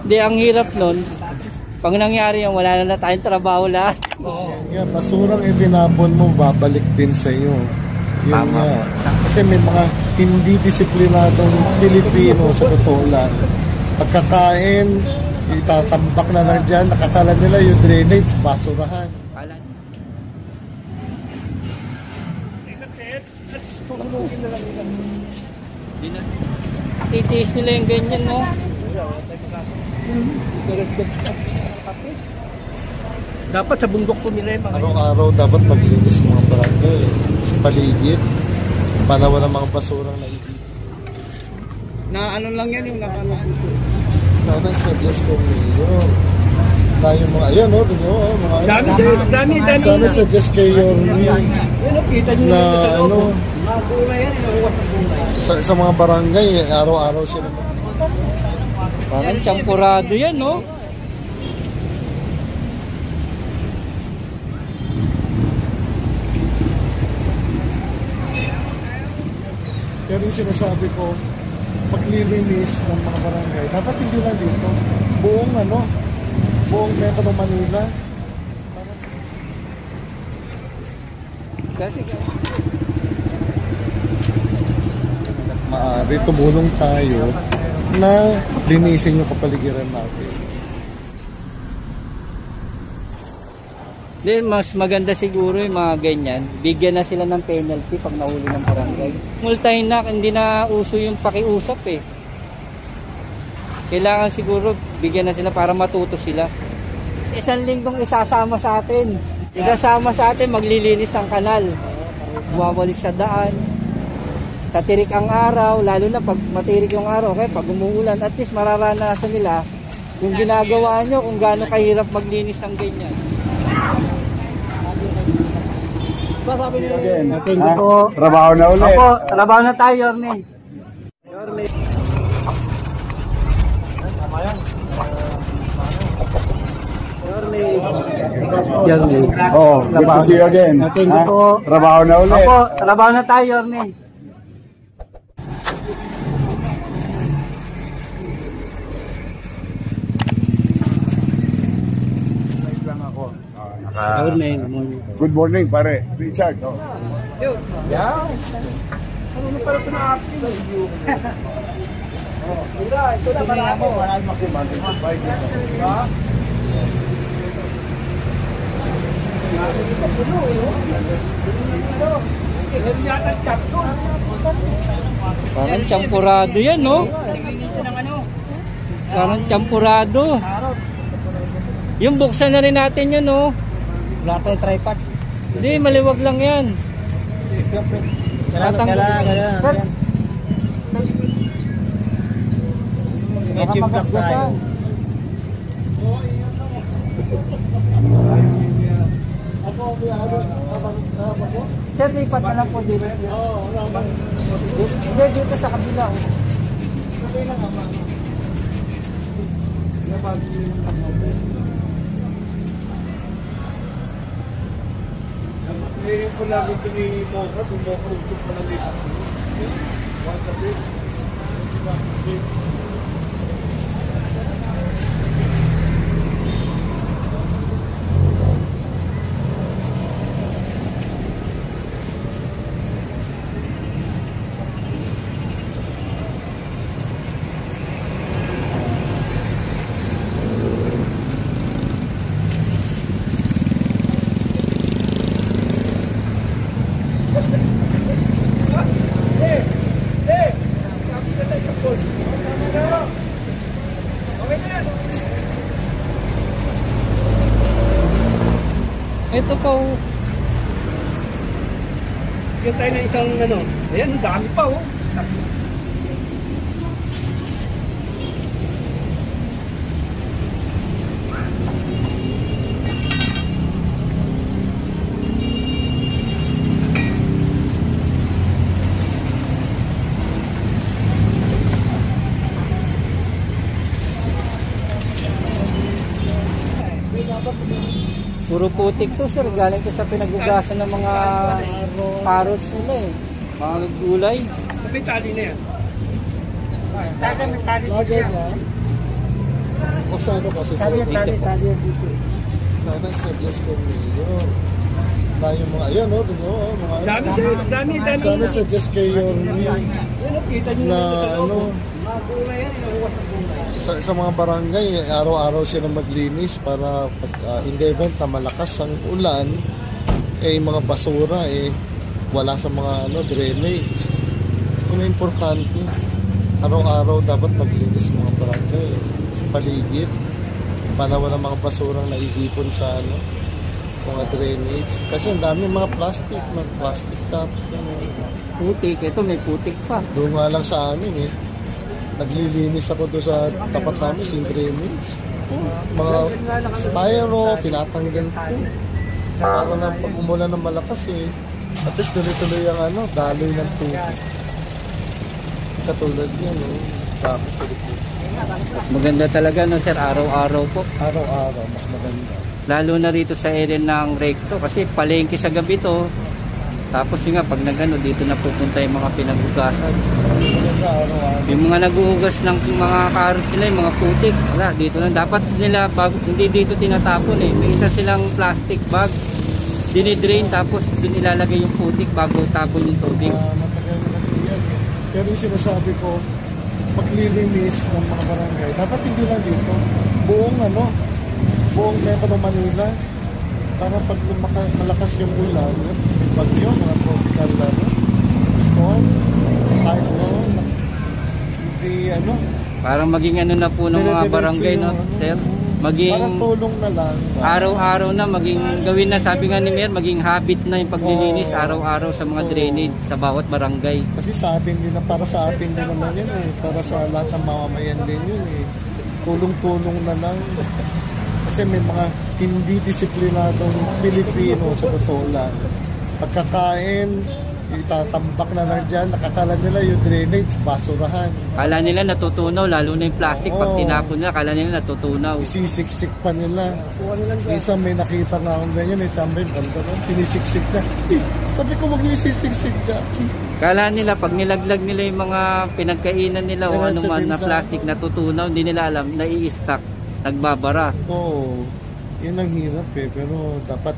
Di, ang hirap nun. Pag nangyari yan, wala na tayong trabaho lahat. Yeah, basurang itinapon mo, babalik din sa iyo. Yun nga. Kasi may mga hindi disiplinadong Pilipino sa totoo lang. Pagkakain, itatambak na lang dyan, nakakala nila yung drainage, basurahan. Titiis nila yung ganyan, no? Dapat sa bundok po nila yung mga araw-araw dapat maglinis mga barangay sa paligid para wala mga basurang naibig. na ano lang yan yung nakanaan ko. Sana suggest ko yun. Tayo mga, ayan o, mga dami. Sana suggest kayo na ano, sa mga barangay, araw-araw sila. Parang champurado yan, no? Pero yung sinasabi ko, paglilinis ng mga barangay, dapat hindi lang dito. Buong Metro Manila. Kasi maaari tumulong tayo na linisin yung kapaligiran natin. Then, mas maganda siguro yung mga ganyan. Bigyan na sila ng penalty pag nahuli ng barangay. Multahin na, hindi na uso yung pakiusap eh. Kailangan siguro bigyan na sila para matuto sila. Isang linggong isasama sa atin. Maglilinis ng kanal. Buwawalis sa daan. Tatirik ang araw, lalo na pag matirik yung araw. Kaya pag umuulan, at least mararanasan nila yung ginagawa nyo kung gaano kahirap maglinis ng ganyan. Thank you po. Trabaho na ulit. Opo, trabaho na tayo, Yorme. Yorme. Oo, good to see you again. Thank you po. Trabaho na ulit. Opo, trabaho na tayo, Yorme. Good morning, pare. Richard. Oh. Yeah. Ano na pala pina-acting? Ito na pala ako. Wala maksimal. Parang champurado yan, no? Parang champurado. Yung buksan na rin natin yun, no? Wala tayong tripod. Hindi, maliwag lang yan. Kailangan. May chip lock tayo. Sir, lipat na lang po dito. Hindi, dito sa kabila. Ngayon ko lang ito ni Mocha, tumukrugsok pa lang dito. Once a bit. Ito po. Bigyan tayo ng isang ano. Ayan, dami pa oh. Puro putik to, sir. Galing to sa pinagugasan ng mga carrots nila eh. Mga gulay. Sabi tali na yan. Lagay niya. O sa ano kasi Tali yan dito. sana suggest ko ninyo na yung mga, ayan o, mga Dami. sana suggest kayo na ano, sa mga barangay, araw-araw sila maglinis para pag in the event na malakas ang ulan, mga basura wala sa mga drainage. Yun ang importante. Araw-araw dapat maglinis mga barangay sa paligid para wala mga basurang naiipon sa mga drainage. Kasi ang dami mga plastic cups. Putik, ito may putik pa. Doon nga lang sa amin naglilinis ako doon sa tapat namin sa drainage. Mga styro, tinatanggal ko. Para na pag umulan ng malakas at least tuloy-tuloy ang daloy ng tubig. Katulad niya, Mas maganda talaga sir, araw-araw po. Araw-araw, mas maganda. Lalo na rito sa area ng Recto kasi palengke sa gabi to. Tapos nga pag dito na pupunta yung mga pinaghugasan. Yung mga naghuhugas ng mga karot sila, yung mga putik, wala, dito lang. Dapat nila, hindi dito tinatapon may isa silang plastic bag. Dinidrain tapos doon ilalagay yung putik bago tapon yung tubig. Matagal na kasi yan Pero yung sinasabi ko, paglilinis ng mga barangay, dapat hindi lang dito, buong Metro Manila, para pag malakas yung ulan, bagyo, mga tropical storm, cyclone, hindi parang maging na po ng mga barangay, sir? Maging parang tulong na lang. Araw-araw na, maging gawin na, sabi nga ni Mayor, maging habit na yung paglilinis araw-araw sa mga drainage sa bawat barangay. Kasi sa atin din, para sa atin din naman yan para sa lahat ng mamamayan din yun Tulong-tulong na lang. Kasi may mga hindi disiplinadong Pilipino sa totoo lang. Pagkakain, itatambak na lang dyan, nakakala nila yung drainage, basurahan. Kala nila natutunaw, lalo na yung plastic, pag tinapon nila, kala nila natutunaw. Isisiksik pa nila. Isa may nakita na akong ganyan, sabi, sinisiksik na. Sabi ko, wag niyo isisiksik dyan. Kala nila, pag nilaglag nila yung mga pinagkainan nila o anuman na plastic natutunaw, hindi nila alam, nai-stack, nagbabara. Oo, yun ang hirap pero dapat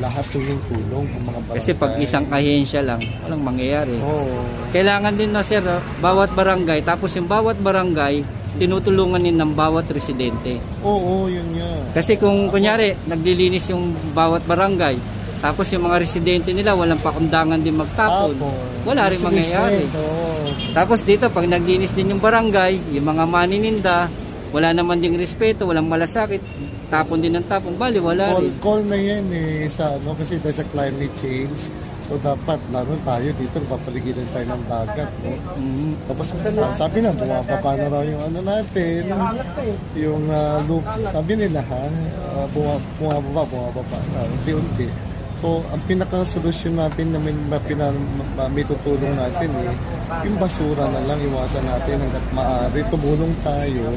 lahat tulong kung mga barangay. Kasi pag isang ahensya lang, walang mangyayari. Oo. Kailangan din sir, bawat barangay, tapos yung bawat barangay, tinutulungan din ng bawat residente. Oo, yun nga. Kasi kung kunyari, naglilinis yung bawat barangay, tapos yung mga residente nila, walang pakundangan din magtapon. Wala rin mangyayari. Tapos dito, pag naglinis din yung barangay, yung mga manininda, wala naman ding respeto, walang malasakit, tapon din ng tapon, bali wala rin. Call na yan kasi dahil sa climate change, so dapat, lalo tayo dito, napapaligiran tayo ng dagat. Tapos sabi na, bumababa na raw yung natin, yung loop, sabi nila bumababa na, unti-unti. So, ang pinaka-solusyon natin na may tutulong natin yung basura na lang, iwasan natin hanggat maaari, tumulong tayo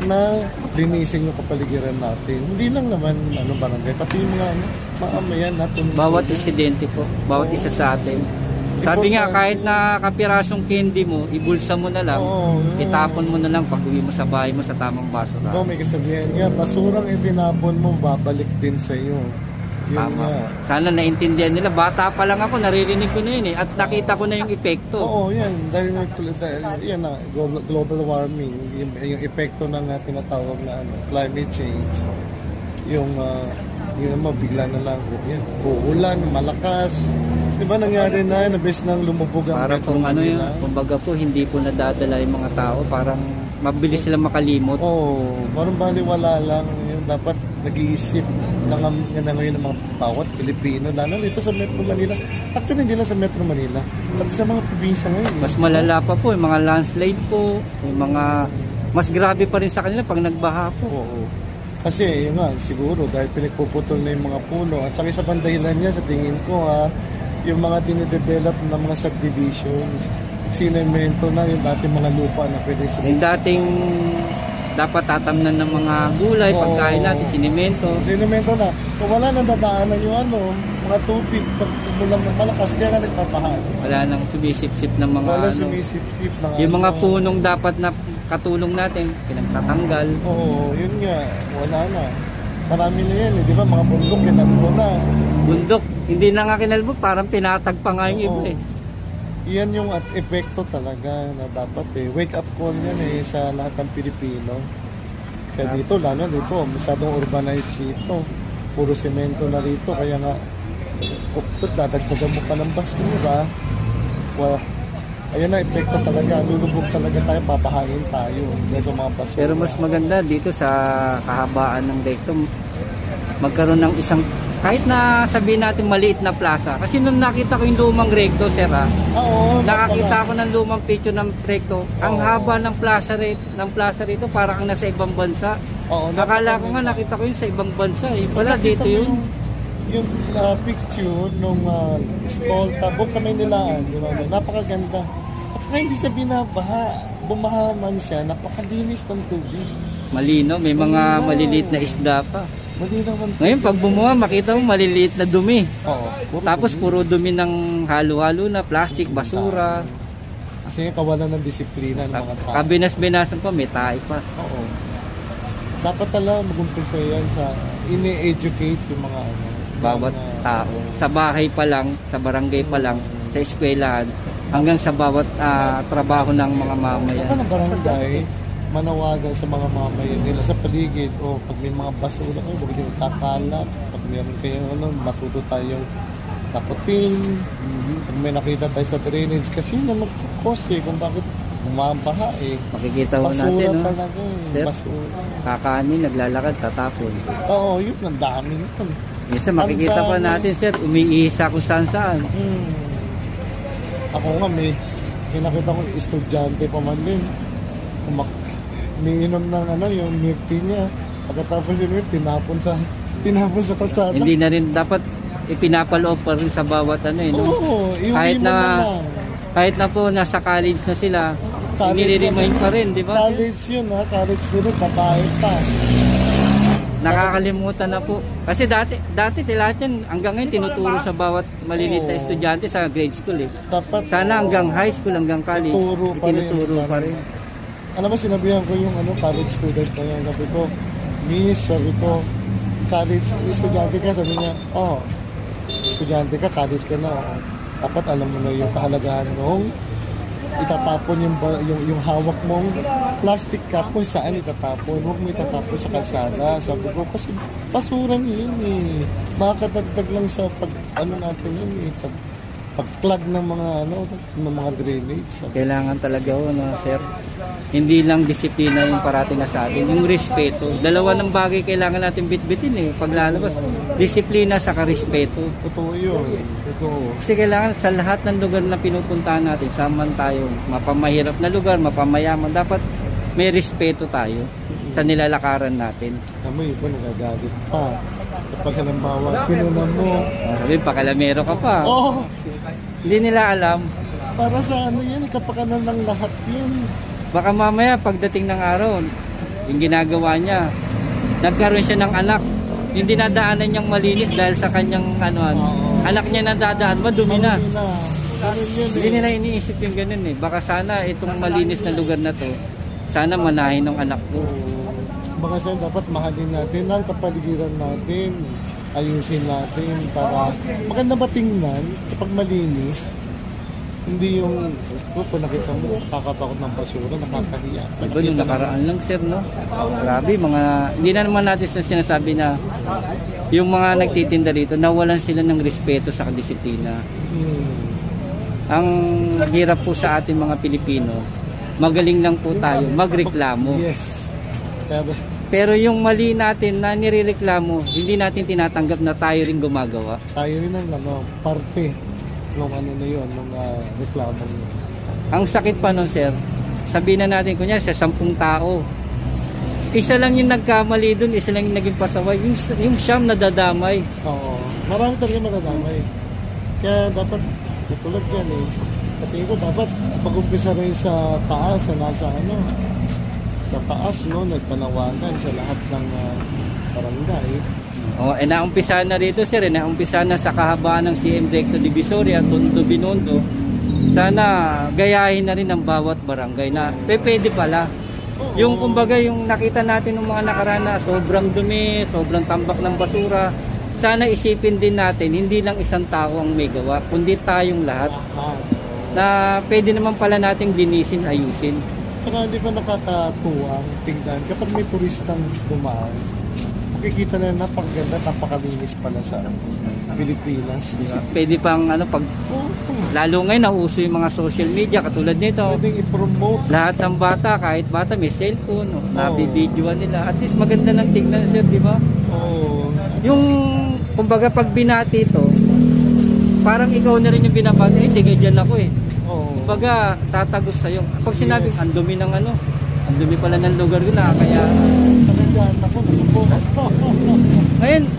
na linisin yung kapaligiran natin. Hindi lang naman barangay, pati yung mga maamayan natin. Bawat residente po, bawat isa sa atin. Sabi nga, kahit na kapirasong candy mo, ibulsa mo na lang, itapon mo na lang pag uwi mo sa bahay mo sa tamang basura. May kasabihan nga, basurang itinapon mo, babalik din sa iyo. Tama. Sana naintindihan nila. Bata pa lang ako, naririnig ko na yun at nakita ko na yung epekto. Oo, yan. Dahil yan global warming, yung epekto ng tinatawag na climate change. Yung bigla na lang uulan, malakas. Diba nangyari na bes nang lumubog ang Metro Manila? Kumbaga po, hindi po nadadala yung mga tao. Parang mabilis sila makalimot. Parang baliwala lang. Dapat nag-iisip na ngayon ng mga bawat Pilipino, lalo dito sa Metro Manila. Actually, hindi lang sa Metro Manila, at sa mga probinsya ngayon. Mas malala pa po, yung mga landslide po, yung mga mas grabe pa rin sa kanila pag nagbaha po. Oo. Kasi yun nga, siguro dahil pinagpuputol na yung mga puno at saka sa bandahilan niya, sa tingin ko yung mga dinidevelop na mga subdivisions, sinemento na yung dating mga lupa na pwede sa yung dating dapat tatamnan ng mga gulay, pagkain natin, sinemento na. So wala nang dadaanan yung mga tubig pag umulang ng malakas, kaya nga nagpapahan. Wala nang sumisip-sip ng mga sumisip-sip ng yung mga punong dapat na katulong natin, pinagtatanggal. Oo, yun nga. Wala na. Marami na yan, di ba? Mga bundok, kinalbo na. Bundok, hindi na nga kinalbo, parang pinatag pa nga yung iba Oo. eh. Yan yung epekto talaga na dapat wake up call yan sa lahat ng Pilipino. Kaya dito, lalo dito, masyadong urbanized dito. Puro semento na rito, kaya nga, tapos dadagdagan mo ka ng basura. Well, ayan na, epekto talaga. Lulubog talaga tayo, papahain tayo sa mga basura. Pero mas maganda dito sa kahabaan ng recto, magkaroon ng isang, kahit na sabihin natin maliit na plaza. Kasi nung nakita ko yung lumang recto, sir, Oo, nakakita ko ng lumang picture ng recto. Ang haba ng plaza rito, parang ang nasa ibang bansa. Oo, Nakala ko nga, nakita ko yun sa ibang bansa. Pala dito yun. Yung picture nung Escolta, Buka Maynilaan, napakaganda. At saka hindi siya binabaha, bumaha man siya, napakalinis ng tubig. Malino, may mga maliliit na isda pa. Malinaw ang Ngayon, pag bumuha, makita mo maliliit na dumi. Oo, Tapos puro dumi ng halo-halo na, plastic, basura. kasi kawalan ng disiplina ng mga tao. Kabinas-binasan pa, may tae pa. Oo. Dapat talaga mag-umpisa yan sa ini-educate yung mga Bawat tao. Sa bahay pa lang, sa barangay pa lang, sa eskwelahan, hanggang sa bawat trabaho ng mga mamayan. Saka ng barangay, manawagan sa mga mamayan nila sa paligid o pag may mga basura kayo, huwag niyo kakalat. Pag meron kayo, matuto tayong taputin. Pag may nakita tayo sa drainage, kasi yun ang magkukos kung bakit bumabaha Makikita ho basura natin, no? talaga Sir? basura. Kakanin, naglalakad, tatapon. Oo, yun, ang dami yun. Minsan makikita pa natin, sir, umiisa kung saan-saan. Ako nga, may nakita ko estudyante pa man din. Umiinom ng yung milk tea niya. Pagkatapos yung milk, tinapon sa kalsada. Hindi na rin dapat ipinapaloob pa rin sa bawat no? Oo, Kahit na po nasa college na sila, nire-remind pa rin, di ba? College yun, college student, babae pa. Nakakalimutan na po. Kasi dati lahat yan, hanggang ngayon tinuturo sa bawat maliliit na estudyante sa grade school Dapat, Sana hanggang high school, hanggang college, tinuturo pa rin. Alam mo, sinabihan ko yung college student na yun. Sabi ko, Miss, sabi ko, college estudyante ka, sabi niya, estudyante ka, college ka na. Dapat alam mo na yung kahalagahan nung itatapon yung hawak mong plastic cup kung saan itatapon. Huwag mo itatapon sa kalsada. Sabi ko, kasi basura yun makakadagdag lang sa natin yun pag-plug ng mga drainage. Kailangan talaga sir. Hindi lang disiplina yung parating na sa atin, yung respeto. Dalawa ng bagay kailangan natin bitbitin paglalabas. Disiplina sa respeto. Totoo yun. Totoo. Kasi kailangan sa lahat ng lugar na pinupuntahan natin, saman tayo, mapamahirap na lugar, mapamayaman, dapat may respeto tayo sa nilalakaran natin. Amoy iba nagagalit pa. Kapag halimbawa, pinunan mo. Sabi, pakalamero ka pa. Hindi nila alam. Para sa yan, kapakanan ng lahat yun. Baka mamaya, pagdating ng araw, yung ginagawa niya, nagkaroon siya ng anak. Yung dinadaanan niyang malinis dahil sa kanyang anak niya nadadaan, madumi na. Hindi nila iniisip yung ganun Baka sana itong malinis na lugar na to, sana manahin ng anak ko. Baka sana dapat mahalin natin ang kapaligiran natin, ayusin natin para maganda ba tingnan kapag malinis. Hindi yung kung nakita mo kakatakot ng basura, nakakahiya. Diba nung nakaraan lang sir, no? Grabe, hindi na naman natin sinasabi na yung mga nagtitinda dito, nawalan sila ng respeto sa disiplina. Ang hirap po sa ating mga Pilipino, magaling lang po tayo magreklamo. Yes. Pero yung mali natin na nirereklamo, hindi natin tinatanggap na tayo rin gumagawa. Tayo rin ang parte nung na yun, nung reklamo yun. Ang sakit pa nun sir, sabihin na natin kunyari sa 10 tao, isa lang yung nagkamali dun, isa lang yung naging pasaway, yung siyam nadadamay. Oo, marami talaga madadamay. Kaya dapat tulad yan sa tingin ko dapat pag-umpisa rin sa taas, sa taas nagpanawagan sa lahat ng barangay. Naumpisa na rito sir, naumpisa na sa kahabaan ng CM Recto Divisoria, Tondo, Binondo. Sana gayahin na rin ng bawat barangay na pwede pala. Yung kumbaga yung nakita natin ng mga nakaraan na sobrang dumi, sobrang tambak ng basura. Sana isipin din natin, hindi lang isang tao ang may gawa, kundi tayong lahat. Na pwede naman pala nating linisin, ayusin. Saka hindi ba nakakatuwang tingnan kapag may turistang dumaan, makikita na napakaganda, napakalinis pala sa Pilipinas. Diba? Pwede pang lalo ngayon nauso yung mga social media katulad nito. Pwedeng i-promote. Lahat ng bata, kahit bata may cellphone, nabibidyoan nila. At least maganda ng tingnan, sir, di ba? Yung kumbaga pag binati ito, parang ikaw na rin yung binabati, tiga dyan ako eh. Kumbaga tatagos sa'yo. Pag sinabing ang dumi ng ang dumi pala ng lugar ko na, kaya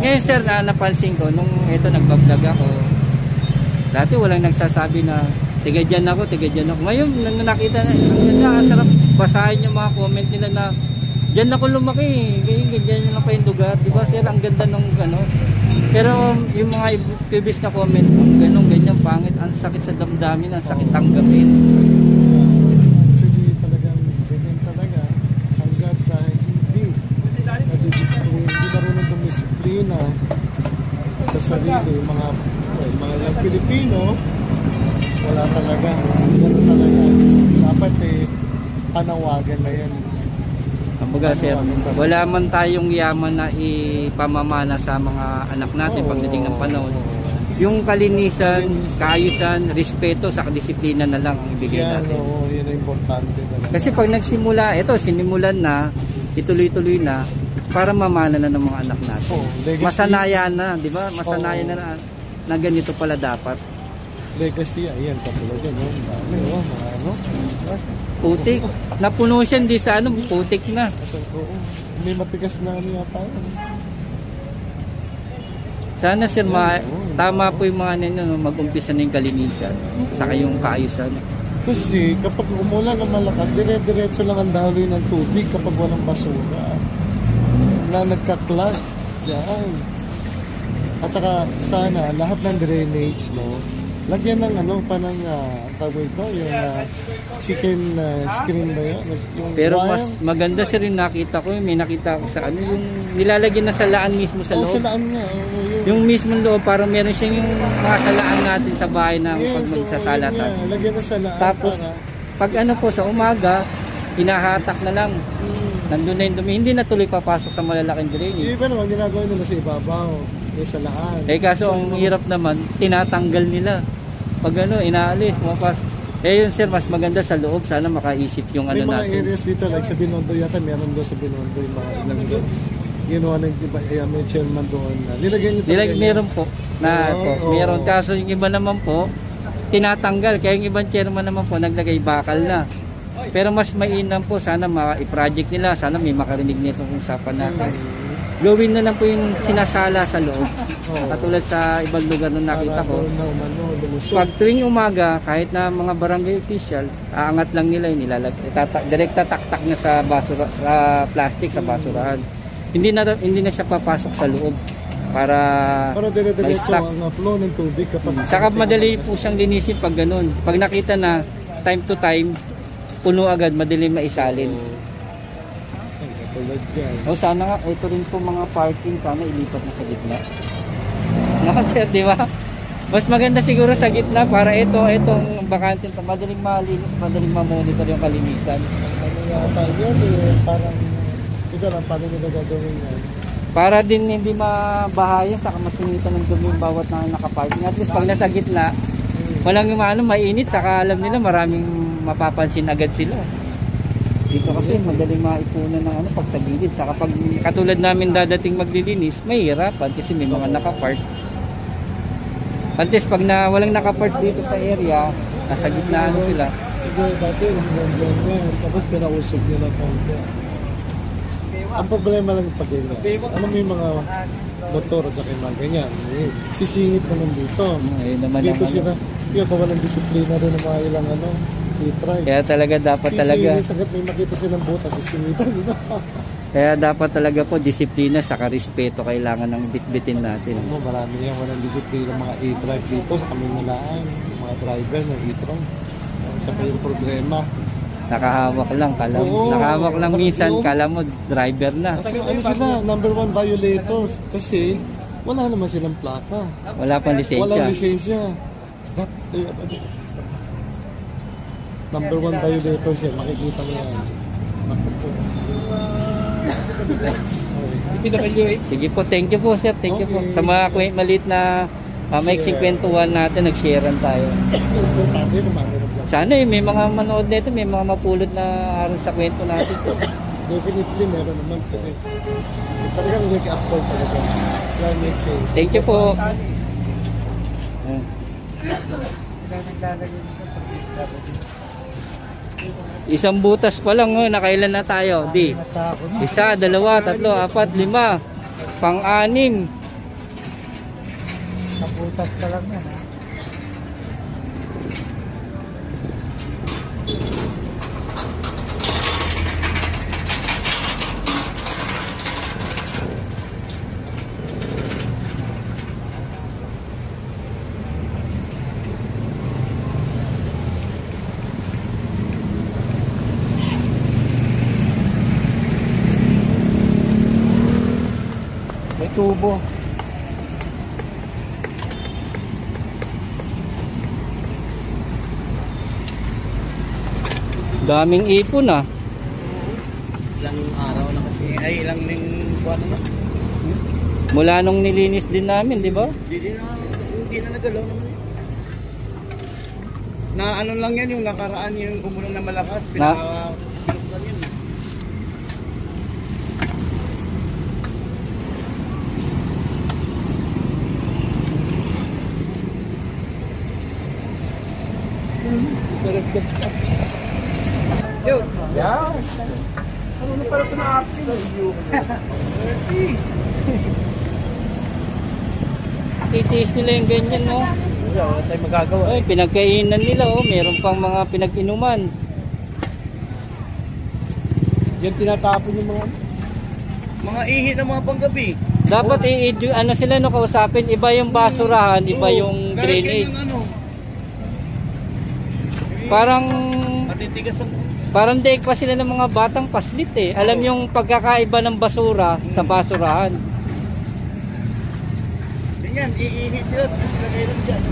ngayon sir, napansin ko nung ito nagbablog ako, dati walang nagsasabi na tiga dyan ako. Ngayon nang nakita na sarap basahin yung mga comment nila na dyan ako lumaki, ganyan lang pa yung lugar, di ba sir, ang ganda ng pero yung mga previous na comment, ganyan pangit, ang sakit sa damdamin, ang sakit tanggapin. Actually talagang ganyan talaga hanggat hindi marunong dumisiplina sa sarili, mga yung Pilipino, wala talaga, dapat panawagan na yan. Kumbaga sir, wala man tayong yaman na ipamamana sa mga anak natin pagdating ng panahon. Yung kalinisan, kaayusan, respeto sa disiplina na lang ang ibigay natin. Yan ang importante talaga. Kasi pag nagsimula, sinimulan na, ituloy-tuloy na, para mamana na ng mga anak natin. Masanayan na, di ba? Masanayan na ganito pala dapat. Legacy, ayan, katulad yan. Putik. Napuno siya, hindi sa putik na. May matigas na yata. Sana sir, tama po yung mga ninyo, mag-umpisa na yung kalinisan, saka yung kaayusan. Kasi kapag umulan ng malakas, dire-diretso lang ang daloy ng tubig kapag walang basura na nagka-clog dyan. At saka sana lahat ng drainage, lagyan ng panang tawag ito, yung chicken screen ba yun? Pero mas maganda sir yung nakita ko, may nakita ko sa yung nilalagyan na salaan mismo sa loob. Salaan nga. Yung mismo loob, parang meron siyang yung mga salaan natin sa bahay na pag magsasalatan. Lagyan na salaan. Tapos, pag po sa umaga, hinahatak na lang. Nandun na yung dumi. Hindi na tuloy papasok sa malalaking drainage. Iba naman, ginagawa nila sa ibabaw. May salaan. Kaso ang hirap naman, tinatanggal nila. Pag inaalis, pumapas. Yun sir, mas maganda sa loob. Sana makaisip yung natin. May mga natin. areas dito, like sa Binondo yata, meron doon sa Binondo yung mga ilang doon. Ginawa ng iba, may chairman doon. Nilagyan nyo talaga. Meron po. Meron. Kaso yung iba naman po, tinatanggal. Kaya yung ibang chairman naman po, naglagay bakal na. Pero mas mainam po, sana i-project nila. Sana may makarinig nito kung usapan natin. Gawin na lang po yung sinasala sa loob. Katulad sa ibang lugar nung nakita ko. Pag tuwing umaga, kahit na mga barangay official, aangat lang nila yung direkta taktak na sa basura, sa plastic, sa basurahan. Hindi na siya papasok sa loob para dire-diretso ang flow ng tubig kapag saka madali po siyang linisin pag ganun. Pag nakita na time to time, puno agad, madali maisalin. Sana nga, ito rin po mga parking, sana ilipat na sa gitna. Sir, di ba? Mas maganda siguro sa gitna para itong bakante, madaling malinis, madaling mamonitor yung kalinisan. Parang ito lang, paano nila gagawin yan? Para din hindi mabahayan, saka masinitan ng dumi yung bawat na nakaparking. At least pag nasa gitna, walang mainit, saka alam nila maraming mapapansin agad sila. Dito kasi madaling maipunan ng pag sa gilid. Saka pag katulad namin dadating maglilinis, mahirapan kasi may mga nakapark. At least pag walang nakapark dito sa area, nasa gitna sila. Dati, tapos pinausog nila konti. Ang problema lang pag ganyan. Alam mo yung mga motor at saka yung mga ganyan. Sisingit naman dito. Dito sila, yung kawalang disiplina rin ng mga ilang i-try. Kaya talaga dapat sisingit, sagat may makita silang butas, sisingitan. Kaya dapat talaga po disiplina saka respeto kailangan ng bitbitin natin. Marami yan, walang disiplina mga e-drive dito sa kami nalaan. Mga driver ng e-drive. Isa pa yung problema. Nakahawak lang, kala mo. Oo. Nakahawak lang minsan, Oo. kala mo driver na. At saka, ano sila, number 1 violators. Kasi wala naman silang plaka. Wala pang lisensya. Walang lisensya. Number 1 violators yan. Makikita mo yan. Naku po. Sige po, thank you po sir, thank you po. Okay. Sa mga maliit na maiksing kwentuhan natin, nag-sharean tayo. Importante naman. Sana may mga manood nito, may mga mapulot na aral sa kwento natin. Definitely meron naman kasi talagang wake up call talaga. Climate change. Thank you po. Isang butas pa lang, oh, nakailan na tayo? Di. Isa, dalawa, tatlo, apat, lima. Pang-anim. Nabutas ka lang yan. May tubo. Daming ipon ah. Ilang araw na kasi. Ay, ilang buwan na. Mula nung nilinis din namin, di ba? Hindi na nagalaw naman. Na ano lang yan, yung nakaraan yung umulan na malakas. Pinaka-pinuksan yun. Yo! Yeah! Ano na pala ito na action? Titiis nila yung ganyan, no? Wala tayong magagawa. Ay, pinagkainan nila, oh. Meron pang mga pinag-inuman. Yan tinatapon yung mga ihi ng mga panggabi. Dapat ano sila, no, kausapin. Iba yung basurahan, iba yung drainage. Parang Matitigas ang... Parang daig pa sila ng mga batang paslit eh. Alam yung pagkakaiba ng basura sa basurahan. Ganyan, iihi sila. Tapos sila ngayon dyan.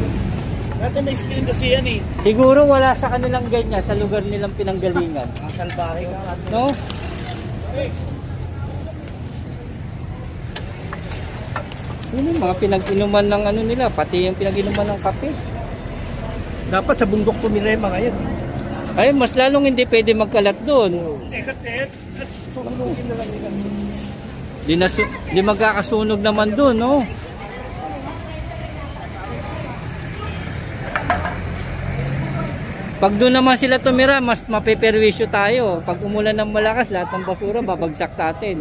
Dati may screen kasi yan eh. Siguro wala sa kanilang ganyan sa lugar nilang pinanggalingan. Ang salbahe ka. No? Yun yung mga pinag-inuman ng ano nila, pati yung pinag-inuman ng kape. Dapat sa bundok pumirema ngayon. Ay, mas lalong hindi pwede magkalat doon. Di magkakasunog naman doon, no? Pag doon naman sila tumira, mas mapiperwisyo tayo. Pag umulan ng malakas, lahat ng basura babagsak sa atin.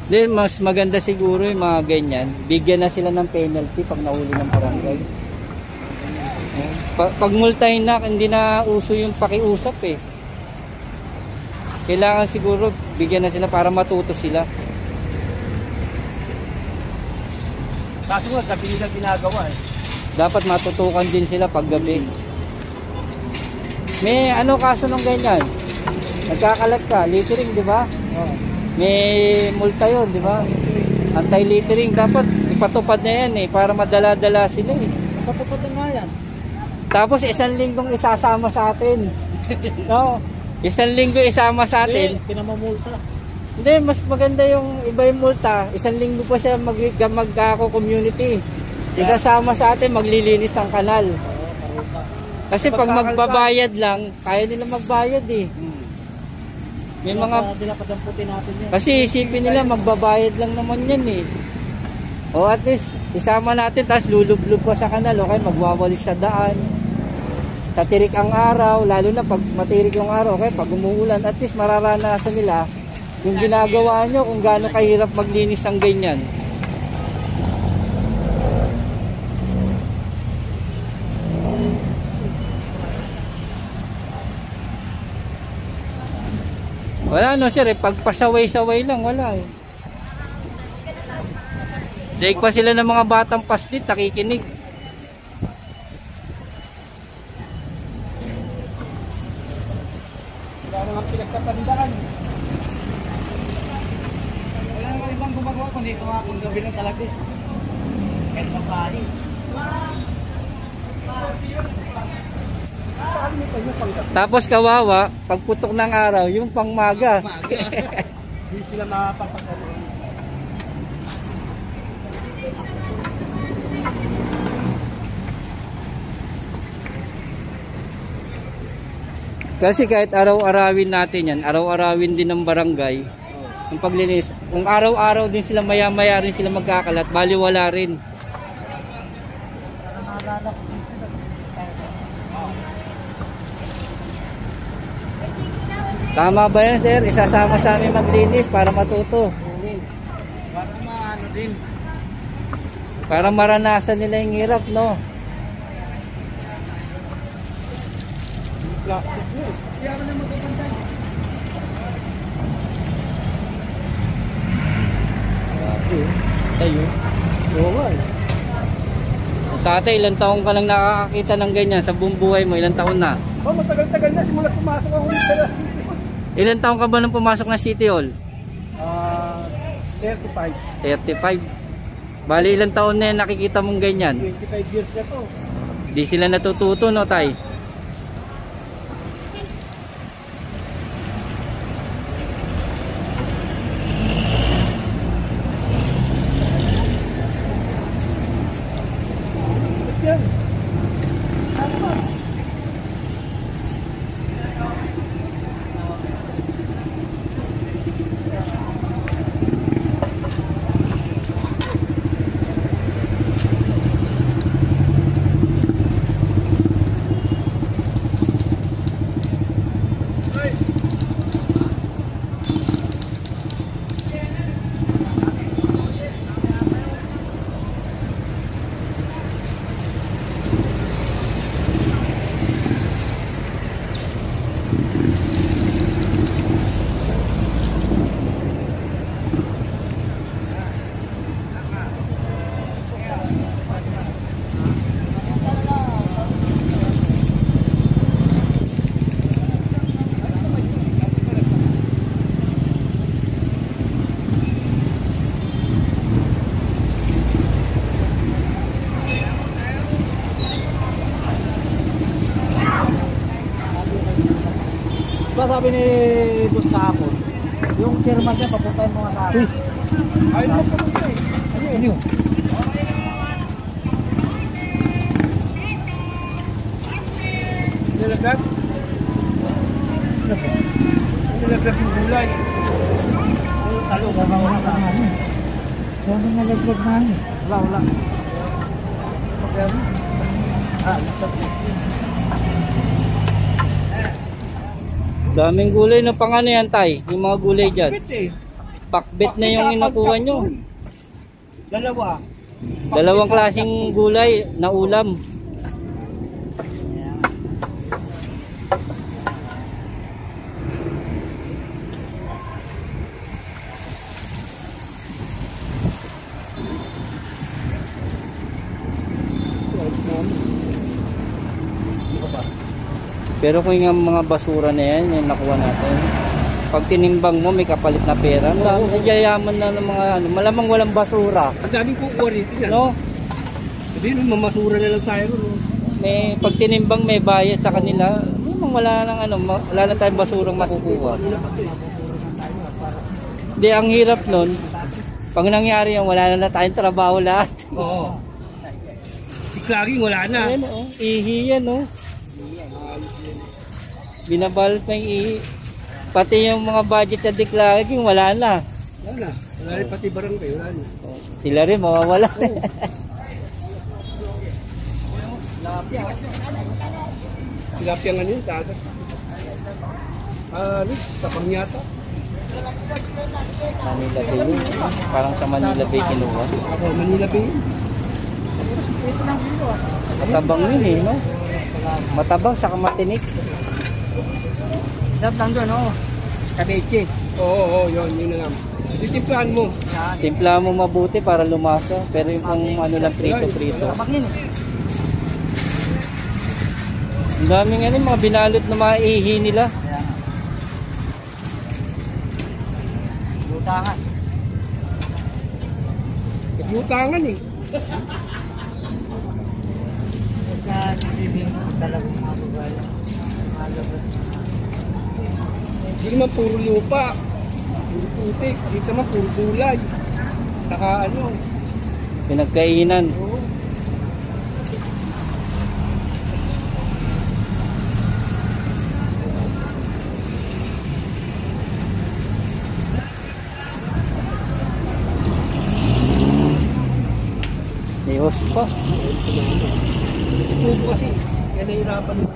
Then, mas maganda siguro yung mga ganyan. Bigyan na sila ng penalty pag nahuli ng barangay. Pag multahin na, hindi na uso yung pakiusap eh. Kailangan siguro bigyan na sila para matuto sila. Kaso nga, gabi nila ginagawa eh. Dapat matutukan din sila pag gabi. May ano kaso ng ganyan? Nagkakalat ka, littering, di ba? May multa yun, di ba? Anti-littering, dapat ipatupad na yan eh, para madala-dala sila eh. Patupad na nga yan. Tapos isang linggong isasama sa atin. No? Isang linggo isama sa atin. Pinamamulta. Hindi, mas maganda yung iba yung multa. Isang linggo pa siya mag-community. Isasama sa atin, maglilinis ng kanal. Kasi pag magbabayad lang, kaya nila magbayad eh. May mga Pinapadampute natin yan. kasi isipin nila magbabayad lang naman yan eh. O at least isama natin tapos lulublob pa sa kanal, okay, magwawalis sa daan. Tatirik ang araw, lalo na pag matirik yung araw, okay, pag umuulan, at least mararanasan nila yung ginagawa nyo kung gaano kahirap maglinis ng ganyan. Wala no sir, pag pasaway-saway lang, wala eh. Daig pa sila ng mga batang paslit, nakikinig. Wala naman pinagtatandaan. Wala naman ibang gumagawa kundi kung gabi ng talaga. Kahit mapari. Tapos kawawa, pagputok ng araw, yung pangmaga. Hindi sila mapapagkaroon. Kasi kahit araw-arawin natin yan, araw-arawin din ng barangay, ang paglinis, kung araw-araw din sila maya-maya rin sila magkakalat, baliwala rin. Tama ba yan, sir? Isasama sa amin maglinis para matuto. Para maano din. Para maranasan nila yung hirap, no? Plastic mo. Kaya ka na magpapantay. Tayo. Oo, Tatay, ilang taon ka lang nakakakita ng ganyan sa buong buhay mo? Ilang taon na? Oh, matagal-tagal na simula pumasok ako ulit sa Ilang taon ka ba nang pumasok na City Hall? 35. 35. Bali, ilang taon na yan nakikita mong ganyan? 25 years na to. Di sila natututo, no, tay? Yan. Diba sabi ni Boss kahapon, yung chairman niya papuntahin mo nga sa akin. Ayun mo papunta eh. Ano yun? Nilaglag? Nilaglag yung gulay. Talo, gagawa ka nga niya. Saan na nalaglag na niya? Wala. Daming gulay na pang ano yan, tay? Yung mga gulay dyan. Pakbet na yung inakuha nyo. Dalawa. Dalawang klaseng gulay na ulam. Pero kung yung mga basura na yan, yung nakuha natin, pag tinimbang mo, may kapalit na pera. Yayaman na ng mga ano, malamang walang basura. Ang daming kukuha rito yan. No? Sabihin, mamasura na lang tayo. No? May pag tinimbang may bayad sa kanila, wala nang ano, wala na tayong basurang makukuha. Hindi, ang hirap nun, pag nangyari yan, wala na tayong trabaho lahat. Oo. Siklaging wala na. Ayan, oh, ihi yan, oh. Binabalot na yung ihi. Pati yung mga budget na declaring, wala na. Wala na. Wala rin pati barangay, wala na. Sila rin, mawawala. Tilapia nga niyo, dagat. Sa Pangyata. Manila Bay yun. Parang sa Manila Bay kinuha. Ako, Manila Bay. Matabang yun eh, no? Matabang sa matinik. Sarap lang doon, oo. Kabeche. Oo, yun na lang. Titimplahan mo. Timpla mo mabuti para lumasa. Pero yung pang ano lang prito-prito. Ang daming ano, mga binalot na mga ihi nila. Butangan. Butangan eh. Hindi naman puro lupa. Puro putik. Dito naman puro gulay. Saka ano. Pinagkainan. Oo. Nihos pa. Ito kasi. Yan nahirapan mo.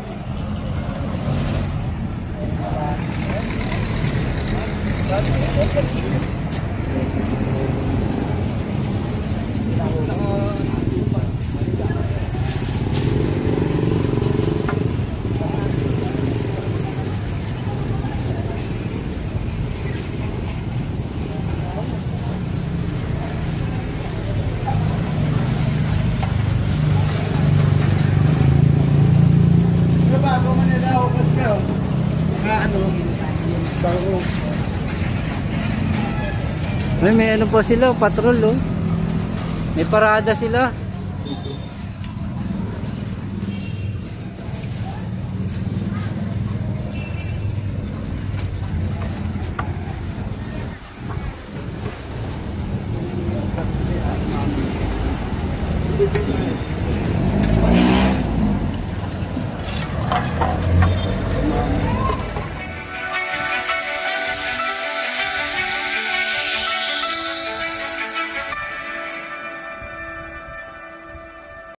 May ano pa sila, patrol oh. May parada sila.